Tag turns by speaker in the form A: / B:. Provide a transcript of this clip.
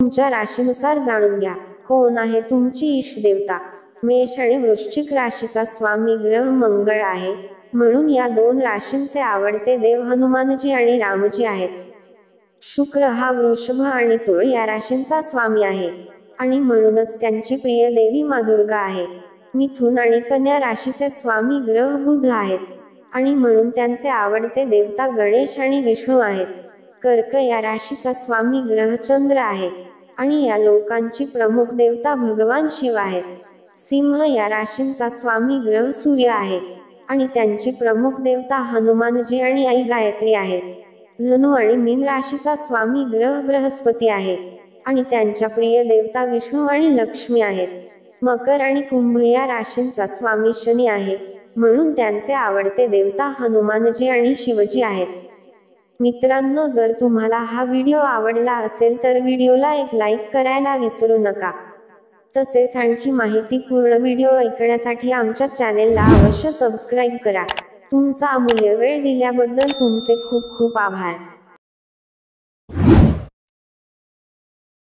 A: तुमच्या राशीनुसार जाणून घ्या कोण आहे तुमची इष्ट देवता। मेष आणि वृश्चिक राशीचा स्वामी ग्रह मंगळ आहे, म्हणून या दोन राशींचे आवडते देव हनुमानजी आणि रामजी आहेत। शुक्र हा वृषभ आणि तुळ या राशींचा स्वामी आहे आणि म्हणूनच त्यांची प्रिय देवी माँ दुर्गा आहे। मिथुन आणि कन्या राशीचे स्वामी ग्रह बुध आहेत आणि म्हणून त्यांचे आवडते देवता गणेश आणि विष्णू आहेत। कर्क या राशीचा स्वामी ग्रह चंद्र आहे आणि या लोकांची प्रमुख देवता भगवान शिव आहेत। सिंह या राशींचा स्वामी ग्रह सूर्य आहे आणि त्यांची प्रमुख देवता हनुमानजी आणि आई गायत्री आहेत। धनु आणि मीन राशीचा स्वामी ग्रह बृहस्पती आहे आणि त्यांच्या प्रिय देवता विष्णू आणि लक्ष्मी आहेत। मकर आणि कुंभ या राशींचा स्वामी शनी आहे, म्हणून त्यांचे आवडते देवता हनुमानजी आणि शिवजी आहेत। मित्रांनो, जर तुम्हाला हा व्हिडिओ आवडला असेल तर व्हिडिओला एक लाईक करायला विसरू नका। तसेच आणखी माहितीपूर्ण व्हिडिओ ऐकण्यासाठी आमच्या चॅनेलला अवश्य सबस्क्राईब करा। तुमचा अमूल्य वेळ दिल्याबद्दल तुमचे खूप खूप आभार।